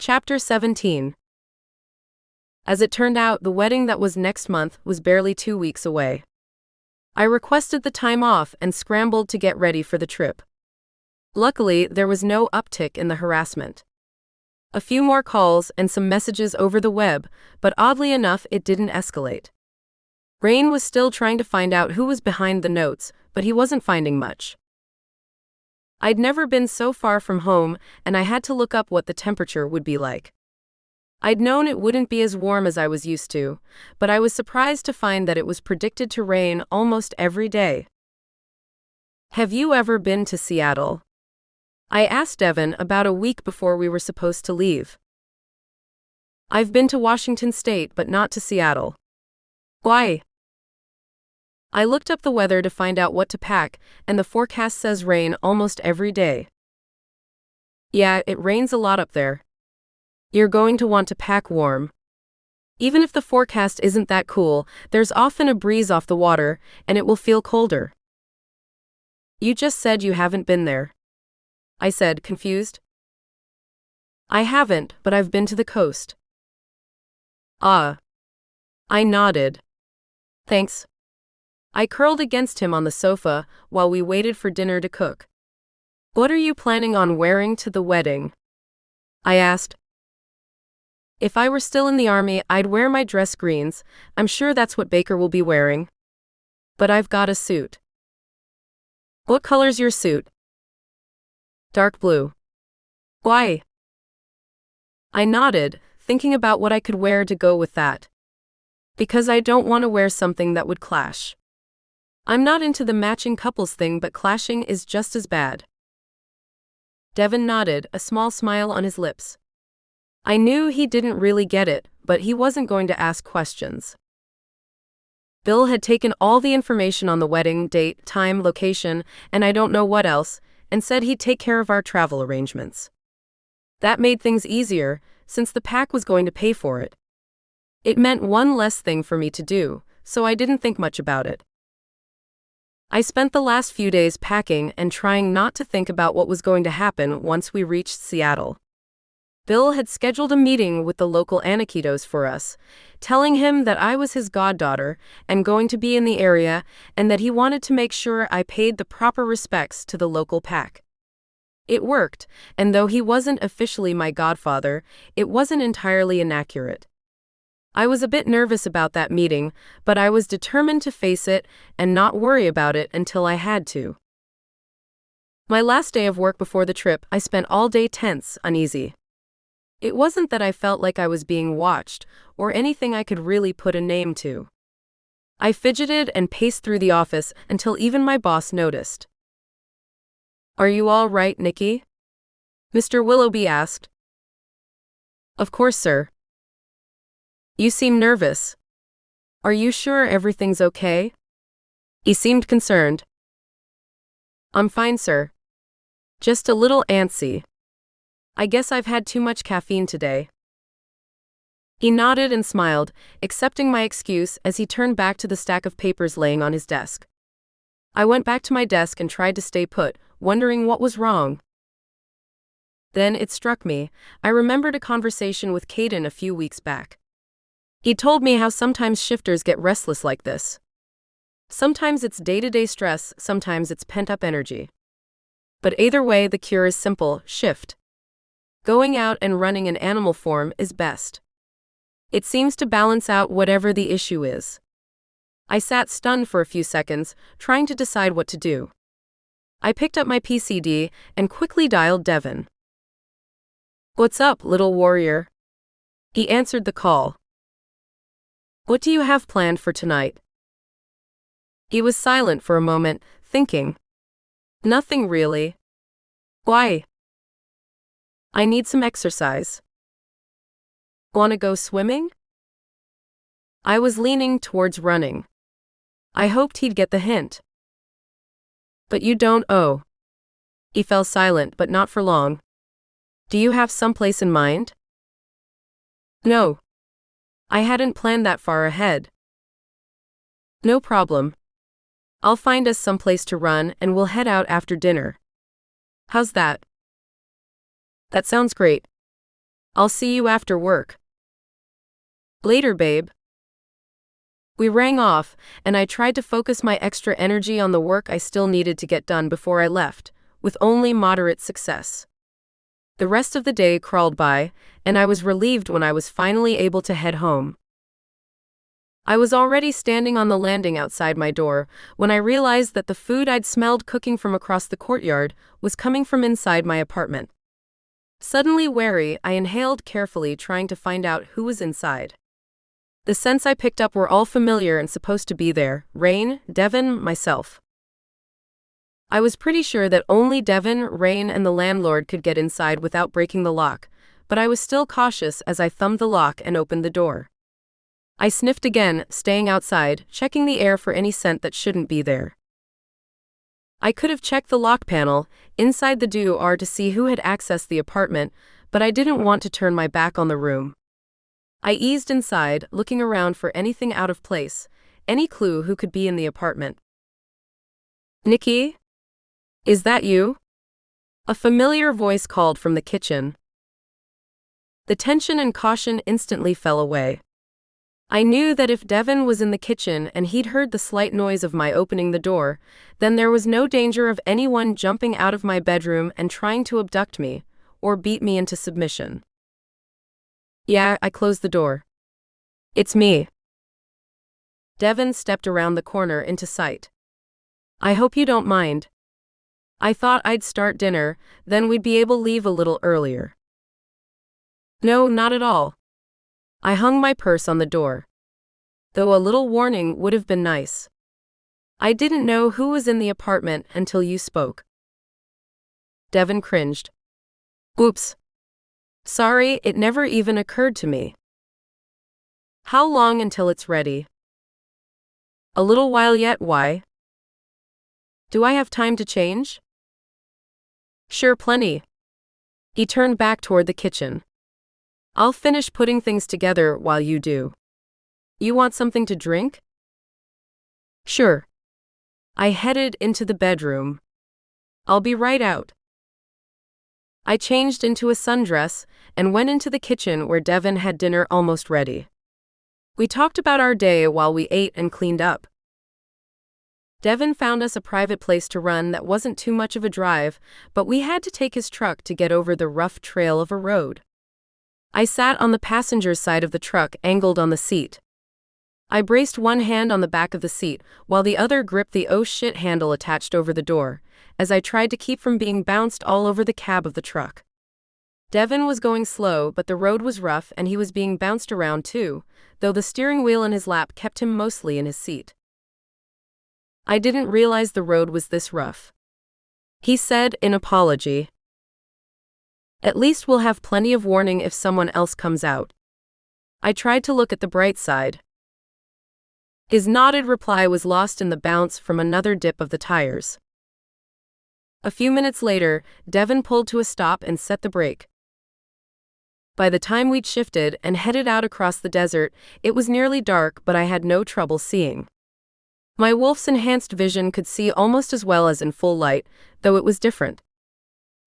Chapter 17. As it turned out, the wedding that was next month was barely 2 weeks away. I requested the time off and scrambled to get ready for the trip. Luckily, there was no uptick in the harassment. A few more calls and some messages over the web, but oddly enough, it didn't escalate. Rain was still trying to find out who was behind the notes, but he wasn't finding much. I'd never been so far from home, and I had to look up what the temperature would be like. I'd known it wouldn't be as warm as I was used to, but I was surprised to find that it was predicted to rain almost every day. Have you ever been to Seattle? I asked Devon about a week before we were supposed to leave. I've been to Washington State, but not to Seattle. Why? I looked up the weather to find out what to pack, and the forecast says rain almost every day. Yeah, it rains a lot up there. You're going to want to pack warm. Even if the forecast isn't that cool, there's often a breeze off the water, and it will feel colder. You just said you haven't been there. I said, confused. I haven't, but I've been to the coast. Ah. I nodded. Thanks. I curled against him on the sofa while we waited for dinner to cook. What are you planning on wearing to the wedding? I asked. If I were still in the army, I'd wear my dress greens. I'm sure that's what Baker will be wearing. But I've got a suit. What color's your suit? Dark blue. Why? I nodded, thinking about what I could wear to go with that. Because I don't want to wear something that would clash. I'm not into the matching couples thing, but clashing is just as bad. Devon nodded, a small smile on his lips. I knew he didn't really get it, but he wasn't going to ask questions. Bill had taken all the information on the wedding, date, time, location, and I don't know what else, and said he'd take care of our travel arrangements. That made things easier, since the pack was going to pay for it. It meant one less thing for me to do, so I didn't think much about it. I spent the last few days packing and trying not to think about what was going to happen once we reached Seattle. Bill had scheduled a meeting with the local Anikitos for us, telling him that I was his goddaughter and going to be in the area, and that he wanted to make sure I paid the proper respects to the local pack. It worked, and though he wasn't officially my godfather, it wasn't entirely inaccurate. I was a bit nervous about that meeting, but I was determined to face it and not worry about it until I had to. My last day of work before the trip, I spent all day tense, uneasy. It wasn't that I felt like I was being watched, or anything I could really put a name to. I fidgeted and paced through the office until even my boss noticed. Are you all right, Nickie? Mr. Willoughby asked. Of course, sir. You seem nervous. Are you sure everything's okay? He seemed concerned. I'm fine, sir. Just a little antsy. I guess I've had too much caffeine today. He nodded and smiled, accepting my excuse as he turned back to the stack of papers laying on his desk. I went back to my desk and tried to stay put, wondering what was wrong. Then it struck me. I remembered a conversation with Caden a few weeks back. He told me how sometimes shifters get restless like this. Sometimes it's day-to-day stress, sometimes it's pent-up energy. But either way, the cure is simple: shift. Going out and running in animal form is best. It seems to balance out whatever the issue is. I sat stunned for a few seconds, trying to decide what to do. I picked up my PCD and quickly dialed Devon. What's up, little warrior? He answered the call. What do you have planned for tonight? He was silent for a moment, thinking. Nothing really. Why? I need some exercise. Want to go swimming? I was leaning towards running. I hoped he'd get the hint. But you don't. Oh. He fell silent, but not for long. Do you have someplace in mind? No. I hadn't planned that far ahead. No problem. I'll find us someplace to run and we'll head out after dinner. How's that? That sounds great. I'll see you after work. Later, babe. We rang off, and I tried to focus my extra energy on the work I still needed to get done before I left, with only moderate success. The rest of the day crawled by, and I was relieved when I was finally able to head home. I was already standing on the landing outside my door when I realized that the food I'd smelled cooking from across the courtyard was coming from inside my apartment. Suddenly wary, I inhaled carefully, trying to find out who was inside. The scents I picked up were all familiar and supposed to be there: Rain, Devon, myself. I was pretty sure that only Devon, Rain, and the landlord could get inside without breaking the lock, but I was still cautious as I thumbed the lock and opened the door. I sniffed again, staying outside, checking the air for any scent that shouldn't be there. I could have checked the lock panel inside the door to see who had accessed the apartment, but I didn't want to turn my back on the room. I eased inside, looking around for anything out of place, any clue who could be in the apartment. "Nickie? Is that you?" A familiar voice called from the kitchen. The tension and caution instantly fell away. I knew that if Devon was in the kitchen and he'd heard the slight noise of my opening the door, then there was no danger of anyone jumping out of my bedroom and trying to abduct me, or beat me into submission. "Yeah," I closed the door. "It's me." Devon stepped around the corner into sight. "I hope you don't mind. I thought I'd start dinner, then we'd be able to leave a little earlier." "No, not at all." I hung my purse on the door. Though a little warning would have been nice. "I didn't know who was in the apartment until you spoke." Devon cringed. "Oops. Sorry, it never even occurred to me." "How long until it's ready?" "A little while yet. Why? Do I have time to change?" "Sure, plenty." He turned back toward the kitchen. "I'll finish putting things together while you do. You want something to drink?" "Sure." I headed into the bedroom. "I'll be right out." I changed into a sundress and went into the kitchen where Devon had dinner almost ready. We talked about our day while we ate and cleaned up. Devon found us a private place to run that wasn't too much of a drive, but we had to take his truck to get over the rough trail of a road. I sat on the passenger's side of the truck, angled on the seat. I braced one hand on the back of the seat, while the other gripped the "oh shit" handle attached over the door, as I tried to keep from being bounced all over the cab of the truck. Devon was going slow, but the road was rough and he was being bounced around too, though the steering wheel in his lap kept him mostly in his seat. "I didn't realize the road was this rough," he said in apology. "At least we'll have plenty of warning if someone else comes out." I tried to look at the bright side. His nodded reply was lost in the bounce from another dip of the tires. A few minutes later, Devon pulled to a stop and set the brake. By the time we'd shifted and headed out across the desert, it was nearly dark, but I had no trouble seeing. My Wolf's enhanced vision could see almost as well as in full light, though it was different.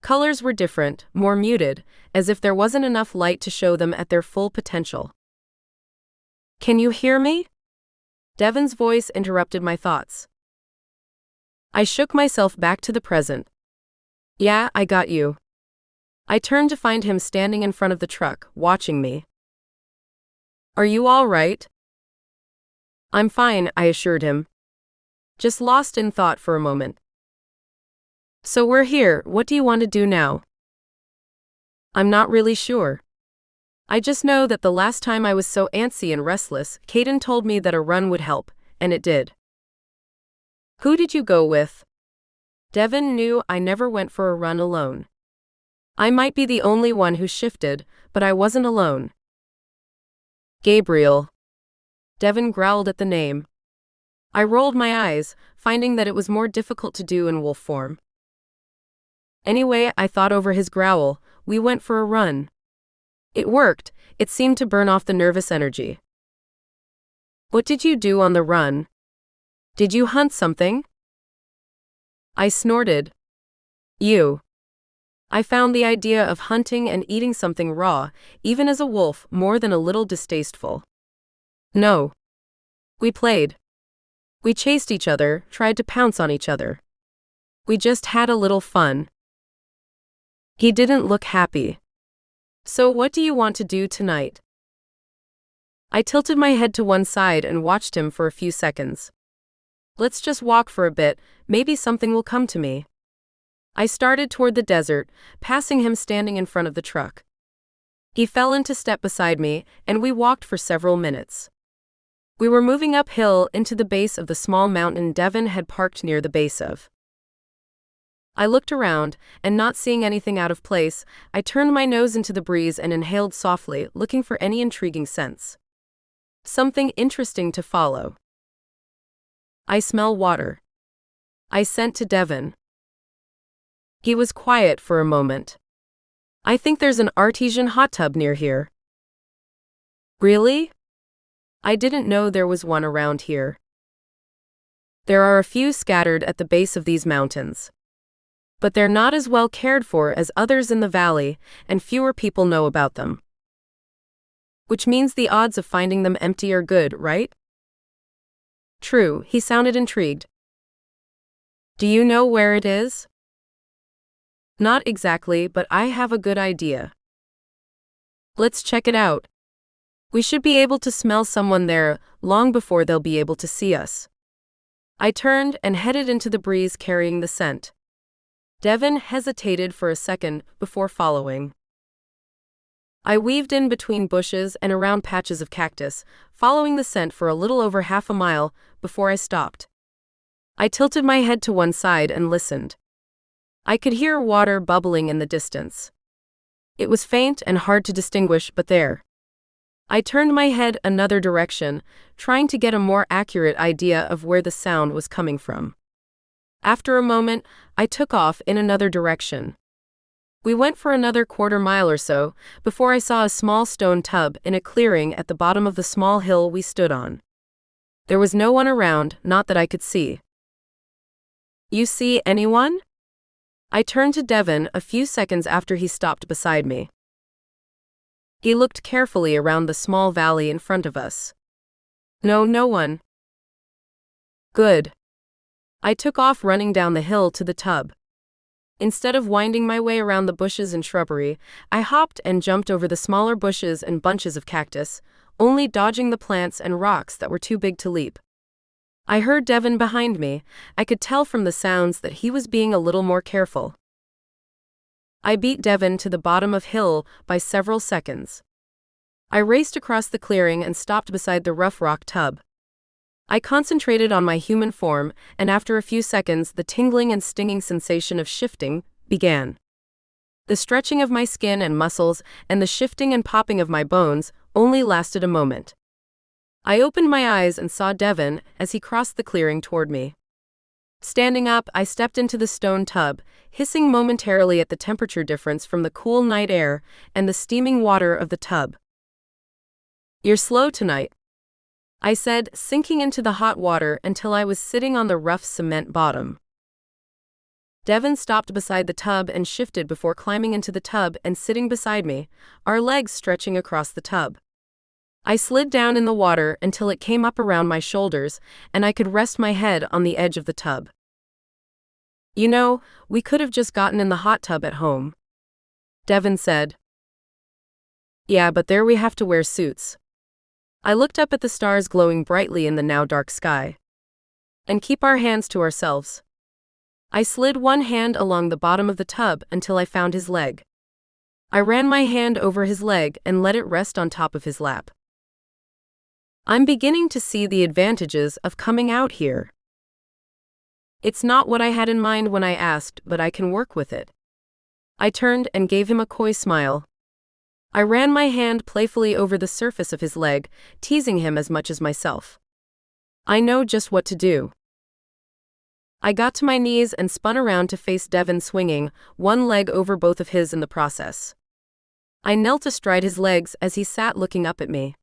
Colors were different, more muted, as if there wasn't enough light to show them at their full potential. "Can you hear me?" Devon's voice interrupted my thoughts. I shook myself back to the present. "Yeah, I got you." I turned to find him standing in front of the truck, watching me. "Are you all right?" "I'm fine," I assured him. Just lost in thought for a moment. "So we're here, what do you want to do now?" "I'm not really sure. I just know that the last time I was so antsy and restless, Caden told me that a run would help, and it did." "Who did you go with?" Devon knew I never went for a run alone. I might be the only one who shifted, but I wasn't alone. "Gabriel." Devon growled at the name. I rolled my eyes, finding that it was more difficult to do in wolf form. Anyway, I thought over his growl. We went for a run. It worked. It seemed to burn off the nervous energy. "What did you do on the run? Did you hunt something?" I snorted. "You." I found the idea of hunting and eating something raw, even as a wolf, more than a little distasteful. No. We played. We chased each other, tried to pounce on each other. We just had a little fun. He didn't look happy. So what do you want to do tonight? I tilted my head to one side and watched him for a few seconds. Let's just walk for a bit, maybe something will come to me. I started toward the desert, passing him standing in front of the truck. He fell into step beside me, and we walked for several minutes. We were moving uphill into the base of the small mountain Devon had parked near the base of. I looked around, and not seeing anything out of place, I turned my nose into the breeze and inhaled softly, looking for any intriguing scents. Something interesting to follow. I smell water. I sent to Devon. He was quiet for a moment. I think there's an artesian hot tub near here. Really? I didn't know there was one around here. There are a few scattered at the base of these mountains. But they're not as well cared for as others in the valley, and fewer people know about them. Which means the odds of finding them empty are good, right? True, he sounded intrigued. Do you know where it is? Not exactly, but I have a good idea. Let's check it out. We should be able to smell someone there long before they'll be able to see us. I turned and headed into the breeze carrying the scent. Devon hesitated for a second before following. I weaved in between bushes and around patches of cactus, following the scent for a little over half a mile before I stopped. I tilted my head to one side and listened. I could hear water bubbling in the distance. It was faint and hard to distinguish, but there. I turned my head another direction, trying to get a more accurate idea of where the sound was coming from. After a moment, I took off in another direction. We went for another quarter-mile or so before I saw a small stone tub in a clearing at the bottom of the small hill we stood on. There was no one around, not that I could see. You see anyone? I turned to Devon a few seconds after he stopped beside me. He looked carefully around the small valley in front of us. No, no one. Good. I took off running down the hill to the tub. Instead of winding my way around the bushes and shrubbery, I hopped and jumped over the smaller bushes and bunches of cactus, only dodging the plants and rocks that were too big to leap. I heard Devon behind me. I could tell from the sounds that he was being a little more careful. I beat Devon to the bottom of hill by several seconds. I raced across the clearing and stopped beside the rough rock tub. I concentrated on my human form, and after a few seconds the tingling and stinging sensation of shifting began. The stretching of my skin and muscles and the shifting and popping of my bones only lasted a moment. I opened my eyes and saw Devon as he crossed the clearing toward me. Standing up, I stepped into the stone tub, hissing momentarily at the temperature difference from the cool night air and the steaming water of the tub. You're slow tonight, I said, sinking into the hot water until I was sitting on the rough cement bottom. Devon stopped beside the tub and shifted before climbing into the tub and sitting beside me, our legs stretching across the tub. I slid down in the water until it came up around my shoulders, and I could rest my head on the edge of the tub. You know, we could have just gotten in the hot tub at home, Devon said. Yeah, but there we have to wear suits. I looked up at the stars glowing brightly in the now dark sky. And keep our hands to ourselves. I slid one hand along the bottom of the tub until I found his leg. I ran my hand over his leg and let it rest on top of his lap. I'm beginning to see the advantages of coming out here. It's not what I had in mind when I asked, but I can work with it. I turned and gave him a coy smile. I ran my hand playfully over the surface of his leg, teasing him as much as myself. I know just what to do. I got to my knees and spun around to face Devon, swinging one leg over both of his in the process. I knelt astride his legs as he sat looking up at me.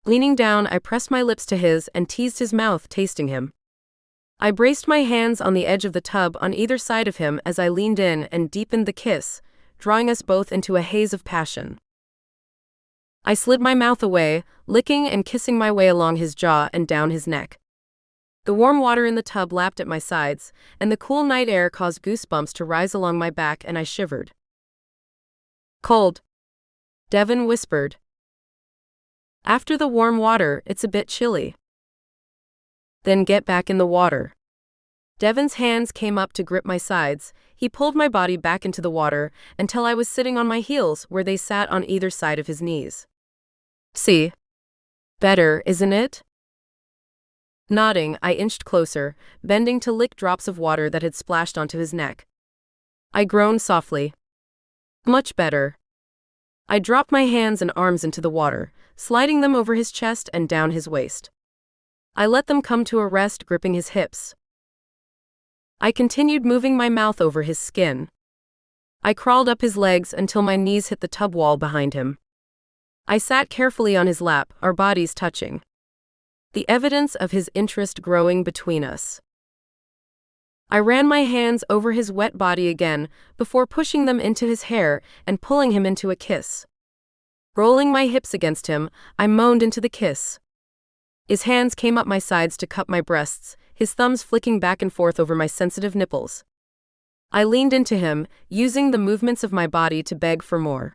Leaning down, I pressed my lips to his and teased his mouth, tasting him. I braced my hands on the edge of the tub on either side of him as I leaned in and deepened the kiss, drawing us both into a haze of passion. I slid my mouth away, licking and kissing my way along his jaw and down his neck. The warm water in the tub lapped at my sides, and the cool night air caused goosebumps to rise along my back, and I shivered. "Cold," Devon whispered. "After the warm water, it's a bit chilly." "Then get back in the water." Devon's hands came up to grip my sides. He pulled my body back into the water until I was sitting on my heels where they sat on either side of his knees. "See? Better, isn't it?" Nodding, I inched closer, bending to lick drops of water that had splashed onto his neck. I groaned softly. "Much better." I dropped my hands and arms into the water, sliding them over his chest and down his waist. I let them come to a rest, gripping his hips. I continued moving my mouth over his skin. I crawled up his legs until my knees hit the tub wall behind him. I sat carefully on his lap, our bodies touching. The evidence of his interest growing between us. I ran my hands over his wet body again before pushing them into his hair and pulling him into a kiss. Rolling my hips against him, I moaned into the kiss. His hands came up my sides to cup my breasts, his thumbs flicking back and forth over my sensitive nipples. I leaned into him, using the movements of my body to beg for more.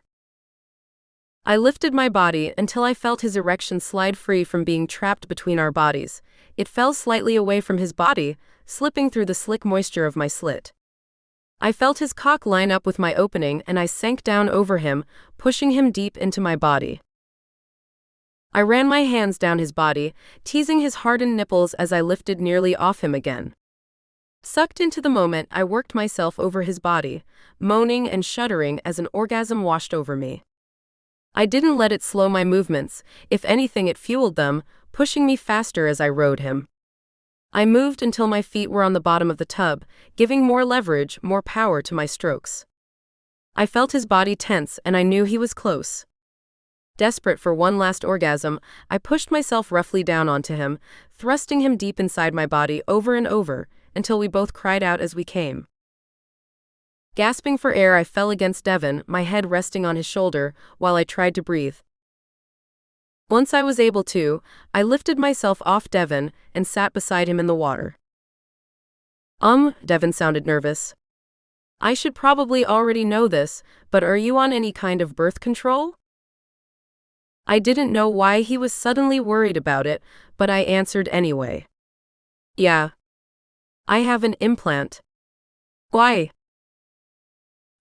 I lifted my body until I felt his erection slide free from being trapped between our bodies. It fell slightly away from his body, slipping through the slick moisture of my slit. I felt his cock line up with my opening, and I sank down over him, pushing him deep into my body. I ran my hands down his body, teasing his hardened nipples as I lifted nearly off him again. Sucked into the moment, I worked myself over his body, moaning and shuddering as an orgasm washed over me. I didn't let it slow my movements. If anything, it fueled them, pushing me faster as I rode him. I moved until my feet were on the bottom of the tub, giving more leverage, more power to my strokes. I felt his body tense, and I knew he was close. Desperate for one last orgasm, I pushed myself roughly down onto him, thrusting him deep inside my body over and over, until we both cried out as we came. Gasping for air, I fell against Devon, my head resting on his shoulder, while I tried to breathe. Once I was able to, I lifted myself off Devon and sat beside him in the water. Devon sounded nervous. "I should probably already know this, but are you on any kind of birth control?" I didn't know why he was suddenly worried about it, but I answered anyway. "Yeah. I have an implant." "Why?"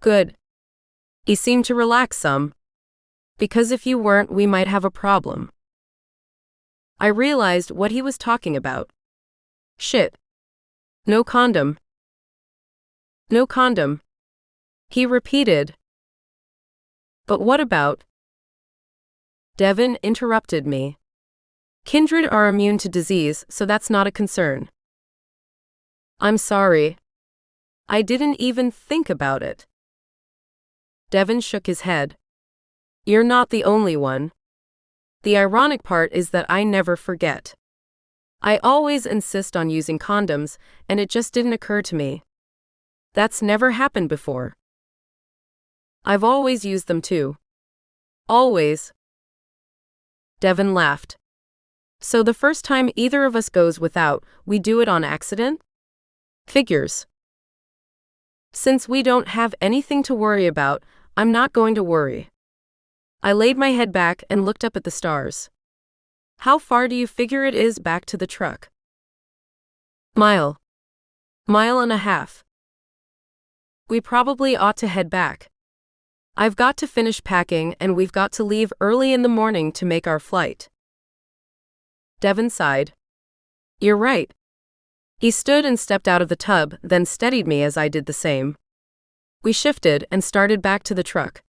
"Good." He seemed to relax some. "Because if you weren't, we might have a problem." I realized what he was talking about. "Shit. No condom." "No condom," he repeated. "But what about?" Devon interrupted me. "Kindred are immune to disease, so that's not a concern." "I'm sorry. I didn't even think about it." Devon shook his head. "You're not the only one. The ironic part is that I never forget. I always insist on using condoms, and it just didn't occur to me. That's never happened before. I've always used them too. Always." Devon laughed. "So the first time either of us goes without, we do it on accident? Figures. Since we don't have anything to worry about, I'm not going to worry." I laid my head back and looked up at the stars. "How far do you figure it is back to the truck?" "Mile. 1.5 miles. We probably ought to head back. I've got to finish packing, and we've got to leave early in the morning to make our flight." Devon sighed. "You're right." He stood and stepped out of the tub, then steadied me as I did the same. We shifted and started back to the truck.